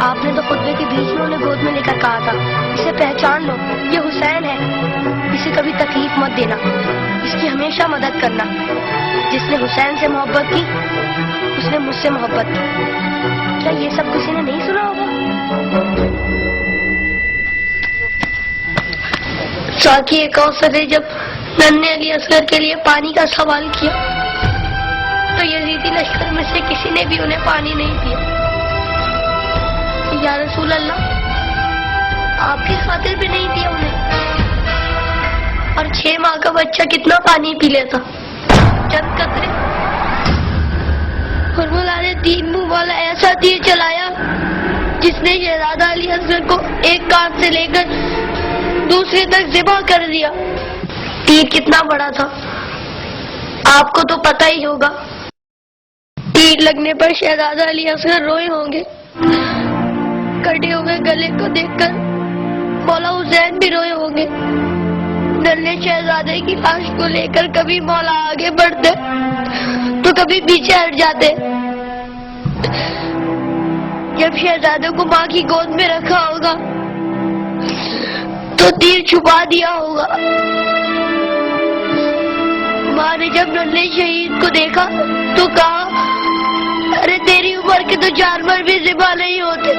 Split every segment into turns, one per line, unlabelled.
آپ نے تو خطبے کے بیچ میں انہیں گود میں لے کر کہا تھا اسے پہچان لو، یہ حسین ہے، اسے کبھی تکلیف مت دینا، اس کی ہمیشہ مدد کرنا۔ جس نے حسین سے محبت کی اس نے مجھ سے محبت کی۔ کیا یہ سب کسی نے نہیں سنا ہوگا؟ ساقی ایک اوسط ہے، جب ننھے علی اصغر کے لیے پانی کا سوال کیا تو یزیدی لشکر میں سے کسی نے بھی انہیں پانی نہیں دیا۔ یا رسول اللہ، آپ کی خاطر بھی نہیں دیا انہیں؟ اور 6 ماہ کا بچہ کتنا پانی پی لیتا؟ چند قطرے۔ حرملا نے 3 منہ والا ایسا تیر چلایا جس نے شہزادہ علی اصغر کو ایک کان سے لے کر دوسرے تک ذبح کر دیا۔ تیر کتنا بڑا تھا آپ کو تو پتہ ہی ہوگا۔ تیر لگنے پر شہزادہ علی اصغر روئے ہوں گے، کٹے ہوئے گلے کو دیکھ کر مولا حسین بھی روئے ہوں گے۔ ننھے شہزادے کی لاش کو لے کر کبھی مولا آگے بڑھتے تو کبھی پیچھے ہٹ جاتے۔ جب شہزادے کو ماں کی گود میں رکھا ہوگا تو تیر چھپا دیا ہوگا۔ ماں نے جب ننھے شہید کو دیکھا تو کہا، ارے تیری عمر کے تو جانور بھی ذبح نہیں ہوتے،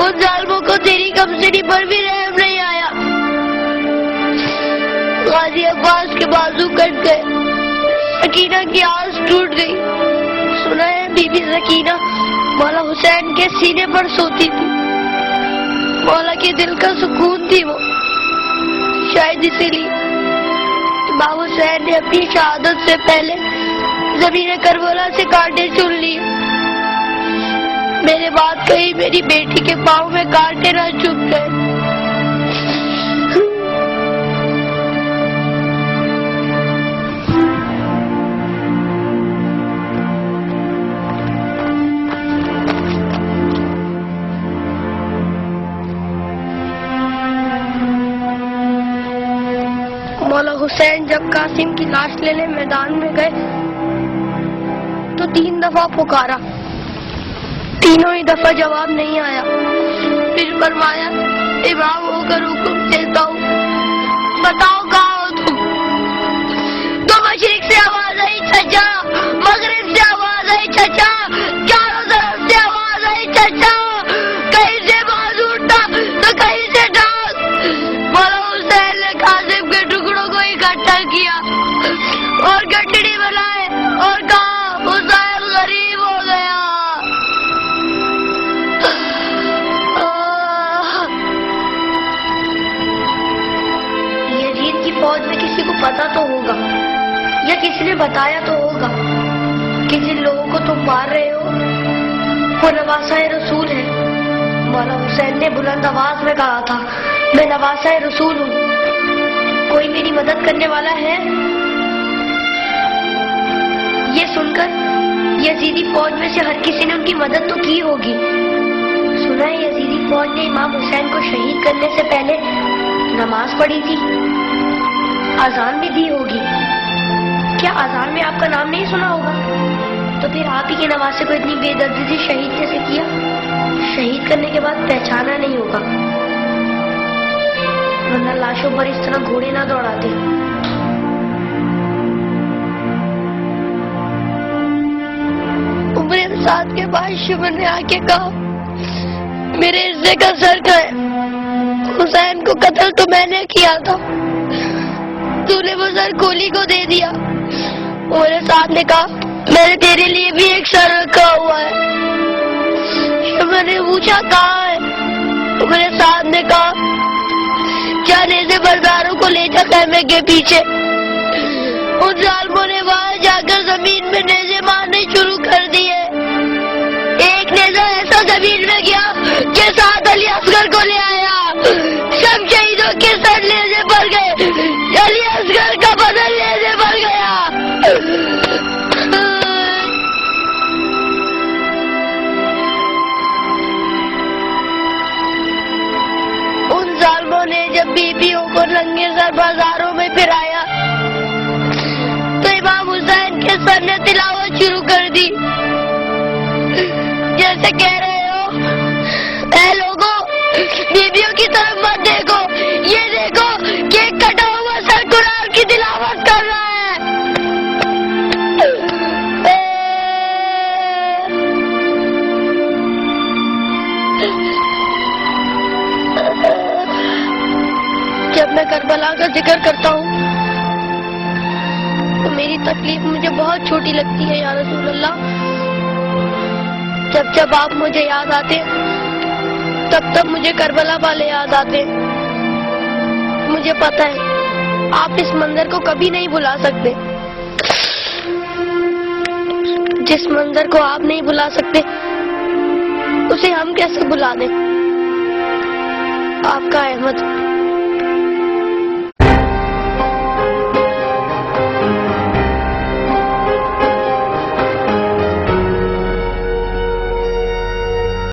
ان ظالموں کو تیری کمسنی پر بھی رحم نہیں آیا۔ غازی عباس کے بازو کٹ گئے، سکینہ کی آس ٹوٹ گئی۔ سنا ہے بی بی سکینہ مولا حسین کے سینے پر سوتی تھی، مولا کے دل کا سکون تھی وہ۔ شاید اسی لیے امام حسین نے اپنی شہادت سے پہلے زمین کربلا سے کانٹے چن لیے۔ میرے بعد کہیں میری بیٹی کے پاؤں میں کانٹے نہ چبھ گئے۔ مولا حسین جب قاسم کی لاش لینے میدان میں گئے تو 3 دفعہ پکارا، تینوں ہی دفعہ جواب نہیں آیا۔ پھر فرمایا، امام ہو کر حکم دیتا ہوں، بتاؤ کہاں ہو تم؟ تو مشرق سے آواز آئی چچا، مغرب سے آواز آئی چچا، چاروں طرف سے آواز آئی چچا، کہیں سے باز اٹھا تو کہیں سے ڈانگ۔ مولا حسین نے قاسم کے ٹکڑوں کو اکٹھا کیا اور گٹڑی بنائے اور کہا، حسین غریب ہو گیا۔ یزید کی فوج میں کسی کو پتا تو ہوگا یا کسی نے بتایا تو ہوگا کہ جن لوگوں کو تم مار رہے ہو وہ نواسۂ رسول ہے۔ مولا حسین نے بلند آواز میں کہا تھا، میں نواسۂ رسول ہوں، کوئی میری مدد کرنے والا ہے؟ یہ سن کر یزیدی فوج میں سے ہر کسی نے ان کی مدد تو کی ہوگی۔ سنا ہے یزیدی فوج نے امام حسین کو شہید کرنے سے پہلے نماز پڑھی تھی، اذان بھی دی ہوگی۔ کیا اذان میں آپ کا نام نہیں سنا ہوگا؟ تو پھر آپ ہی کے نواسے کو اتنی بے دردی سے شہید کیسے کیا؟ شہید کرنے کے بعد پہچانا نہیں ہوگا، ورنہ لاشوں پر اس طرح گھوڑے نہ دوڑاتے۔ عمر سعد کے بعد شمر نے آ کے کہا، میرے حصے کا سر کا ہے، حسین کو قتل تو میں نے کیا تھا، تو نے وہ سر کولی کو دے دیا۔ عمر سعد نے کہا، میں نے تیرے لیے بھی ایک سر رکھا ہوا ہے۔ شمر نے پوچھا، کہاں ہے؟ عمر سعد نے کہا، جانے سے برداروں کو لے جا خیمے کے پیچھے۔ ان ظالموں نے وہاں جا کر زمین میں نیزے مارنے شروع کر دیے۔ ایک نیزہ ایسا زمین میں گیا کہ ساتھ علی اصغر کو لے آیا، سب شہیدوں کے سر نیزے پر گئے، علی اصغر کا بدن نیزے پر گیا۔ ان ظالموں نے جب بیویوں کو ننگے سر بازاروں میں پھرایا تو امام حسین کے سر نے تلاوت شروع کر دی، جیسے کہہ رہے ہو، جب میں کربلا کا ذکر کرتا ہوں تو میری تکلیف مجھے بہت چھوٹی لگتی ہے یا رسول اللہ. جب آپ مجھے یاد آتے تب مجھے کربلا والے یاد آتے. مجھے پتا ہے آپ اس منظر کو کبھی نہیں بھلا سکتے. جس منظر کو آپ نہیں بھلا سکتے اسے ہم کیسے بھلا دیں. آپ کا احمد.